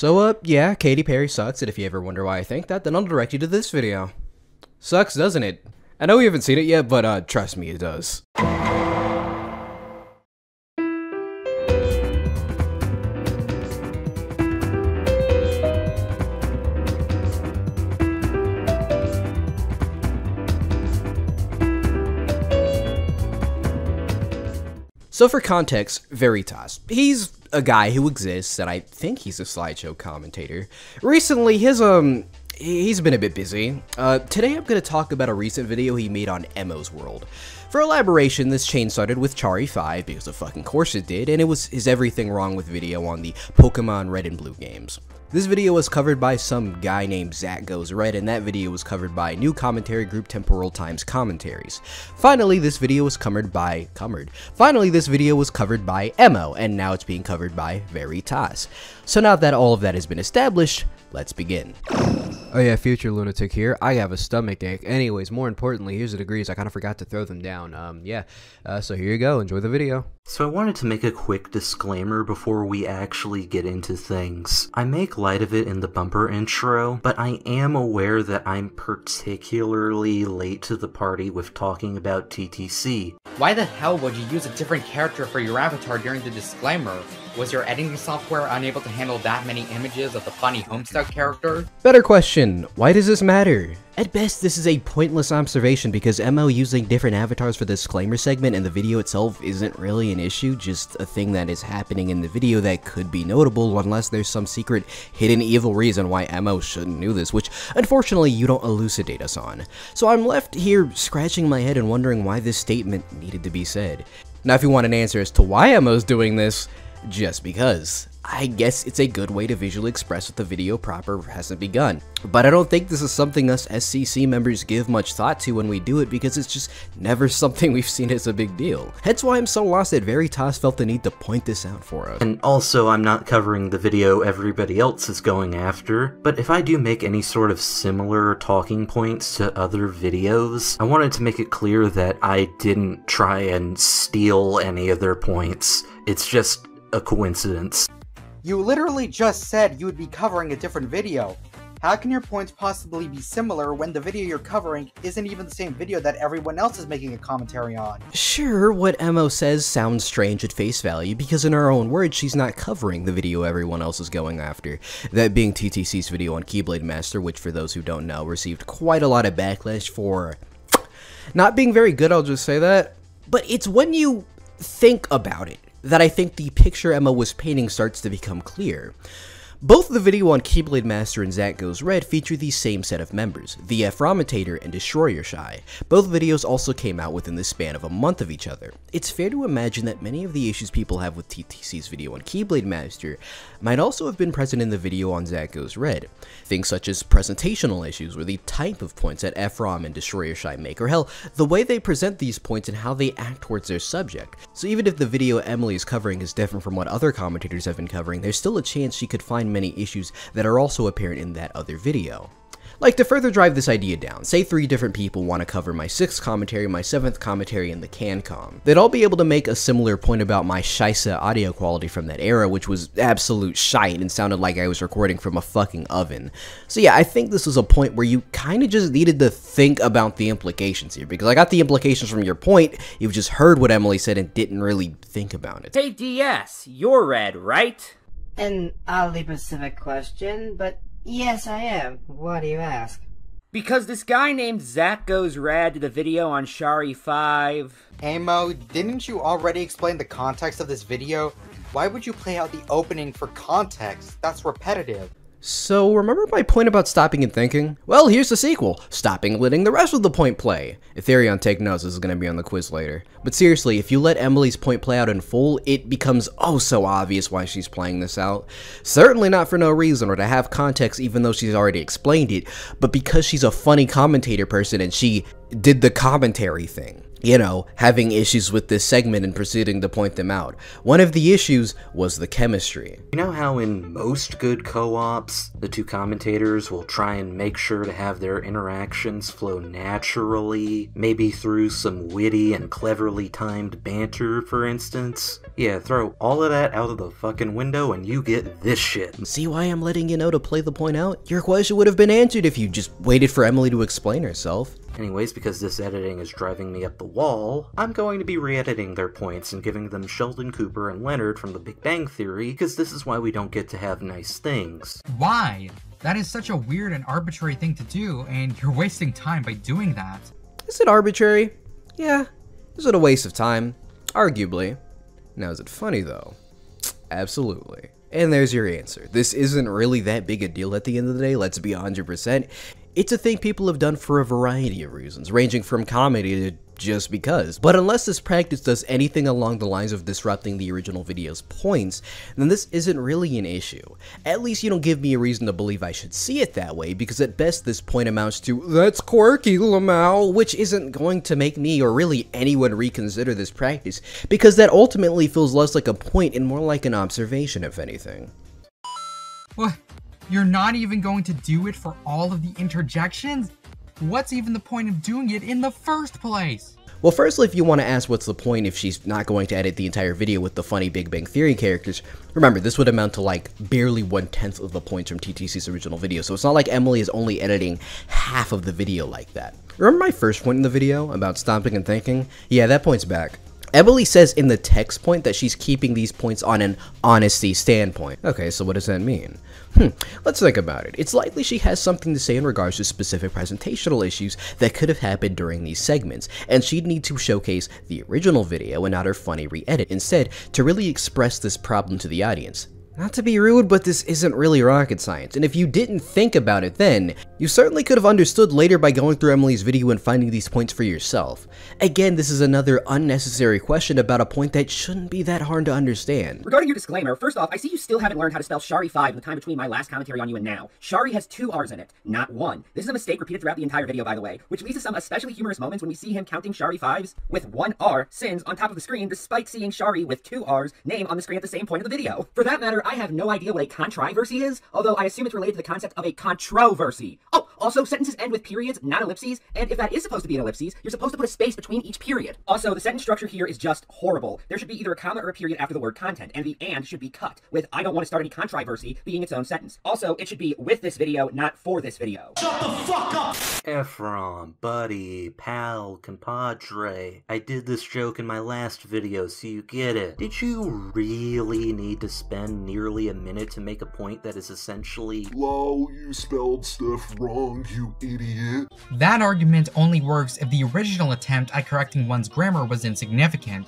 So, yeah, Katy Perry sucks, and if you ever wonder why I think that, then I'll direct you to this video. Sucks, doesn't it? I know you haven't seen it yet, but, trust me, it does. So for context, Veritas. He's a guy who exists, and I think he's a slideshow commentator. Recently, he's been a bit busy. Today I'm going to talk about a recent video he made on Emo's World. For elaboration, this chain started with Chari 5, because of fucking course it did, and it was his Everything Wrong with video on the Pokemon Red and Blue games. This video was covered by some guy named Zach Goes Red, and that video was covered by new commentary group Temporal Times Commentaries. Finally, this video was covered by Emo, and now it's being covered by Veritas. So now that all of that has been established, let's begin. Oh yeah, Future Lunatic here. I have a stomach ache. Anyways, more importantly, here's the degrees. I kind of forgot to throw them down. So here you go. Enjoy the video. So I wanted to make a quick disclaimer before we actually get into things. I make light of it in the bumper intro, but I am aware that I'm particularly late to the party with talking about TTC. Why the hell would you use a different character for your avatar during the disclaimer? Was your editing software unable to handle that many images of the funny Homestuck character? Better question, why does this matter? At best, this is a pointless observation because Mo using different avatars for the disclaimer segment and the video itself isn't really an issue, just a thing that is happening in the video that could be notable unless there's some secret hidden evil reason why Mo shouldn't do this, which unfortunately you don't elucidate us on. So I'm left here scratching my head and wondering why this statement needed to be said. Now if you want an answer as to why Mo's doing this, just because. I guess it's a good way to visually express that the video proper hasn't begun. But I don't think this is something us SCC members give much thought to when we do it because it's just never something we've seen as a big deal. Hence why I'm so lost that Veritas felt the need to point this out for us. And also, I'm not covering the video everybody else is going after, but if I do make any sort of similar talking points to other videos, I wanted to make it clear that I didn't try and steal any of their points. It's just a coincidence. You literally just said you would be covering a different video. How can your points possibly be similar when the video you're covering isn't even the same video that everyone else is making a commentary on? Sure, what Mo says sounds strange at face value because in her own words, she's not covering the video everyone else is going after. That being TTC's video on Keyblade Master, which for those who don't know, received quite a lot of backlash for not being very good, I'll just say that. But it's when you think about it that I think the picture Emma was painting starts to become clear. Both the video on Keyblade Master and Zach Goes Red feature the same set of members, the Afromitator and Destroyer Shy. Both videos also came out within the span of a month of each other. It's fair to imagine that many of the issues people have with TTC's video on Keyblade Master might also have been present in the video on Zach Goes Red. Things such as presentational issues or the type of points that Afrom and Destroyer Shy make, or hell, the way they present these points and how they act towards their subject. So even if the video Emily is covering is different from what other commentators have been covering, there's still a chance she could find many issues that are also apparent in that other video. Like, to further drive this idea down, say 3 different people want to cover my 6th commentary, my 7th commentary, and the CanCom. They'd all be able to make a similar point about my Shisa audio quality from that era, which was absolute shite and sounded like I was recording from a fucking oven. So yeah, I think this was a point where you kinda just needed to think about the implications here, because I got the implications from your point, you've just heard what Emily said and didn't really think about it. Hey DS, you're red, right? An oddly specific question, but yes, I am. Why do you ask? Because this guy named Zach Goes Red did a video on Chari 5. Amo, didn't you already explain the context of this video? Why would you play out the opening for context? That's repetitive. So, remember my point about stopping and thinking? Well, here's the sequel, stopping and letting the rest of the point play. Ethereon, take notes, this is going to be on the quiz later. But seriously, if you let Emily's point play out in full, it becomes oh so obvious why she's playing this out. Certainly not for no reason or to have context even though she's already explained it, but because she's a funny commentator person and she did the commentary thing. you know, having issues with this segment and proceeding to point them out. One of the issues was the chemistry. You know how in most good co-ops, the two commentators will try and make sure to have their interactions flow naturally, maybe through some witty and cleverly timed banter, for instance? Yeah, throw all of that out of the fucking window and you get this shit. See why I'm letting you know to play the point out? Your question would have been answered if you just waited for Emily to explain herself. Anyways, because this editing is driving me up the wall, I'm going to be re-editing their points and giving them Sheldon Cooper and Leonard from The Big Bang Theory, because this is why we don't get to have nice things. Why? That is such a weird and arbitrary thing to do, and you're wasting time by doing that. Is it arbitrary? Yeah. Is it a waste of time? Arguably. Now, is it funny, though? Absolutely. And there's your answer. This isn't really that big a deal at the end of the day, let's be 100%. It's a thing people have done for a variety of reasons, ranging from comedy to just because. But unless this practice does anything along the lines of disrupting the original video's points, then this isn't really an issue. At least you don't give me a reason to believe I should see it that way, because at best this point amounts to, "That's quirky, Lamau," which isn't going to make me or really anyone reconsider this practice, because that ultimately feels less like a point and more like an observation, if anything. What? You're not even going to do it for all of the interjections? What's even the point of doing it in the first place? Well, firstly, if you want to ask what's the point if she's not going to edit the entire video with the funny Big Bang Theory characters, remember, this would amount to like barely 1/10 of the points from TTC's original video, so it's not like Emily is only editing half of the video like that. Remember my first point in the video about stopping and thinking? Yeah, that point's back. Emily says in the text point that she's keeping these points on an honesty standpoint. Okay, so what does that mean? Let's think about it. It's likely she has something to say in regards to specific presentational issues that could have happened during these segments, and she'd need to showcase the original video and not her funny re-edit instead to really express this problem to the audience. Not to be rude, but this isn't really rocket science, and if you didn't think about it then, you certainly could have understood later by going through Emily's video and finding these points for yourself. Again, this is another unnecessary question about a point that shouldn't be that hard to understand. Regarding your disclaimer, first off, I see you still haven't learned how to spell Shari 5 in the time between my last commentary on you and now. Shari has 2 R's in it, not 1. This is a mistake repeated throughout the entire video, by the way, which leads to some especially humorous moments when we see him counting Shari 5s with 1 R, sins, on top of the screen, despite seeing Shari with 2 R's name on the screen at the same point of the video. For that matter, I have no idea what a controversy is, although I assume it's related to the concept of a controversy. Oh, also, sentences end with periods, not ellipses, and if that is supposed to be an ellipses, you're supposed to put a space between each period. Also, the sentence structure here is just horrible. There should be either a comma or a period after the word content, and the "and" should be cut, with "I don't want to start any controversy" being its own sentence. Also, it should be "with this video," not "for this video." Shut the fuck up! Ephraim, buddy, pal, compadre. I did this joke in my last video, so you get it. Did you really need to spend nearly a minute to make a point that is essentially, "Lol, you spelled stuff wrong, you idiot"? That argument only works if the original attempt at correcting one's grammar was insignificant.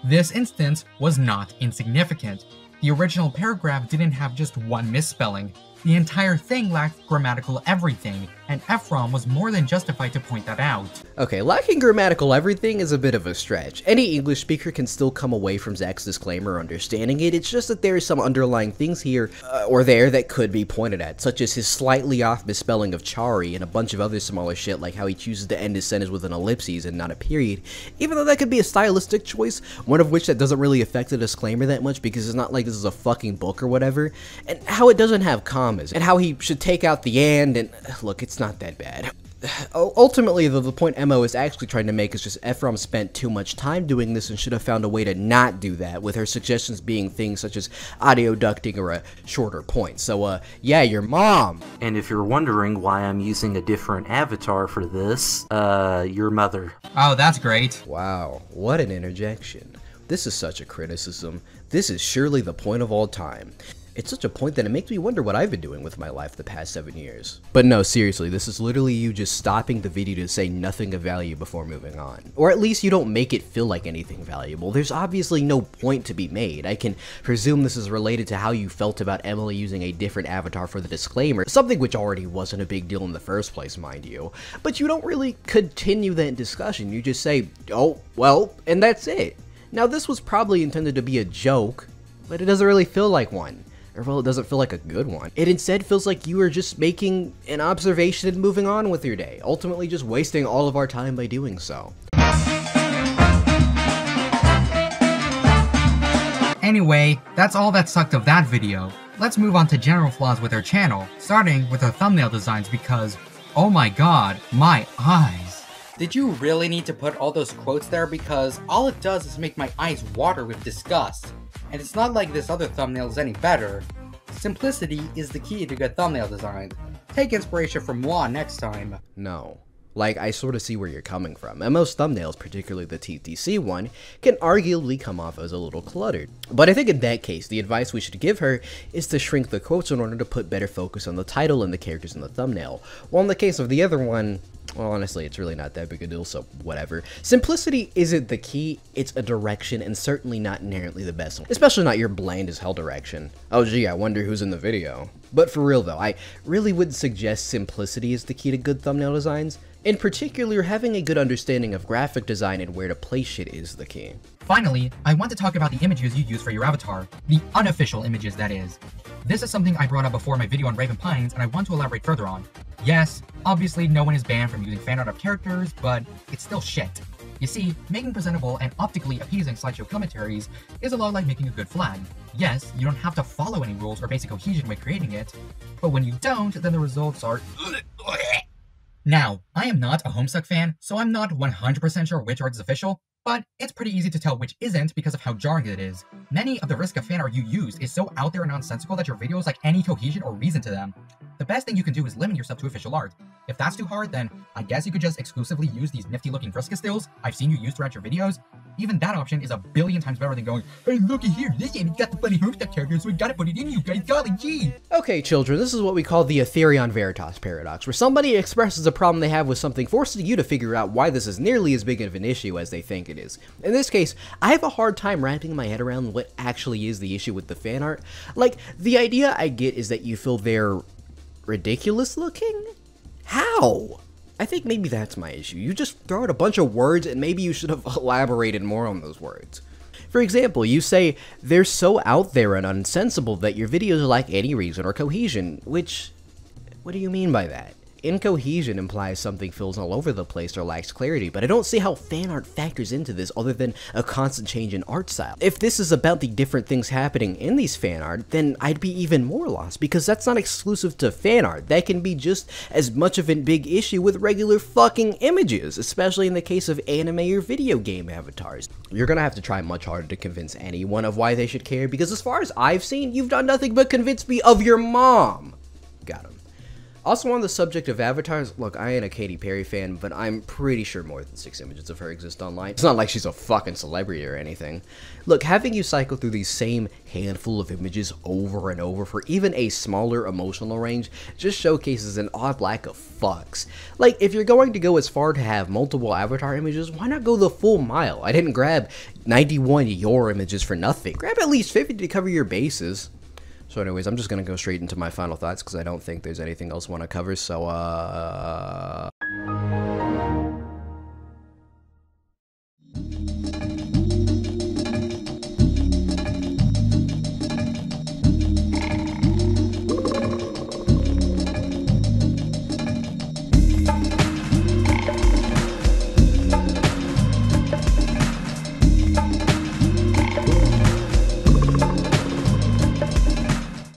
This instance was not insignificant. The original paragraph didn't have just one misspelling. The entire thing lacked grammatical everything, and Ephraim was more than justified to point that out. Okay, lacking grammatical everything is a bit of a stretch. Any English speaker can still come away from Zach's disclaimer understanding it, it's just that there are some underlying things here or there that could be pointed at, such as his slightly off misspelling of Chari and a bunch of other smaller shit like how he chooses to end his sentence with an ellipses and not a period, even though that could be a stylistic choice, one of which that doesn't really affect the disclaimer that much because it's not like this is a fucking book or whatever, and how it doesn't have commas, and how he should take out the and look, it's not that bad. Ultimately, though, the point Emma is actually trying to make is just Ephraim spent too much time doing this and should have found a way to not do that, with her suggestions being things such as audio ducting or a shorter point. So, yeah, your mom. and if you're wondering why I'm using a different avatar for this, your mother. Oh, that's great. Wow, what an interjection. This is such a criticism. This is surely the point of all time. It's such a point that it makes me wonder what I've been doing with my life the past 7 years. But no, seriously, this is literally you just stopping the video to say nothing of value before moving on. Or at least you don't make it feel like anything valuable. There's obviously no point to be made. I can presume this is related to how you felt about Emily using a different avatar for the disclaimer, something which already wasn't a big deal in the first place, mind you. But you don't really continue that discussion, you just say, oh, well, and that's it. Now this was probably intended to be a joke, but it doesn't really feel like one. Or well, it doesn't feel like a good one. It instead feels like you are just making an observation and moving on with your day, ultimately just wasting all of our time by doing so. Anyway, that's all that sucked of that video. Let's move on to general flaws with her channel, starting with her thumbnail designs because, oh my god, my eyes. Did you really need to put all those quotes there? Because all it does is make my eyes water with disgust. And it's not like this other thumbnail is any better. Simplicity is the key to good thumbnail design. Take inspiration from Juan next time. No. Like, I sort of see where you're coming from, and most thumbnails, particularly the TTC one, can arguably come off as a little cluttered. But I think in that case, the advice we should give her is to shrink the quotes in order to put better focus on the title and the characters in the thumbnail. While in the case of the other one, well, honestly, it's really not that big a deal, so whatever. Simplicity isn't the key, it's a direction, and certainly not inherently the best one. Especially not your bland as hell direction. Oh gee, I wonder who's in the video. But for real though, I really would suggest simplicity is the key to good thumbnail designs. In particular, having a good understanding of graphic design and where to place shit is the key. Finally, I want to talk about the images you use for your avatar. The unofficial images, that is. This is something I brought up before in my video on Raven Pines, and I want to elaborate further on. Yes, obviously no one is banned from using fan art of characters, but it's still shit. You see, making presentable and optically appeasing slideshow commentaries is a lot like making a good flag. Yes, you don't have to follow any rules or basic cohesion when creating it, but when you don't, then the results are... Now, I am not a Homestuck fan, so I'm not 100% sure which art is official, but it's pretty easy to tell which isn't because of how jarring it is. Many of the risk of fan art you use is so out there and nonsensical that your videos lack any cohesion or reason to them. The best thing you can do is limit yourself to official art. If that's too hard, then I guess you could just exclusively use these nifty looking Friska stills I've seen you use throughout your videos. Even that option is a billion times better than going, hey looky here, this image got the funny Homestuck character, so we gotta put it in you guys, golly gee! Okay children, this is what we call the Ethereon Veritas paradox, where somebody expresses a problem they have with something, forcing you to figure out why this is nearly as big of an issue as they think it is. In this case, I have a hard time wrapping my head around what actually is the issue with the fan art. Like, the idea I get is that you feel they're ridiculous looking? How? I think maybe that's my issue. You just throw out a bunch of words and maybe you should have elaborated more on those words. For example, you say, they're so out there and unsensible that your videos lack any reason or cohesion, which, what do you mean by that? Incohesion implies something feels all over the place or lacks clarity, but I don't see how fan art factors into this other than a constant change in art style. If this is about the different things happening in these fan art, then I'd be even more lost, because that's not exclusive to fan art. That can be just as much of a big issue with regular fucking images, especially in the case of anime or video game avatars. You're gonna have to try much harder to convince anyone of why they should care, because as far as I've seen, you've done nothing but convince me of your mom. Got him. Also on the subject of avatars, look, I ain't a Katy Perry fan, but I'm pretty sure more than 6 images of her exist online. It's not like she's a fucking celebrity or anything. Look, having you cycle through these same handful of images over and over for even a smaller emotional range just showcases an odd lack of fucks. Like, if you're going to go as far to have multiple avatar images, why not go the full mile? I didn't grab 91 your images for nothing. Grab at least 50 to cover your bases. So anyways, I'm just gonna go straight into my final thoughts because I don't think there's anything else I want to cover, so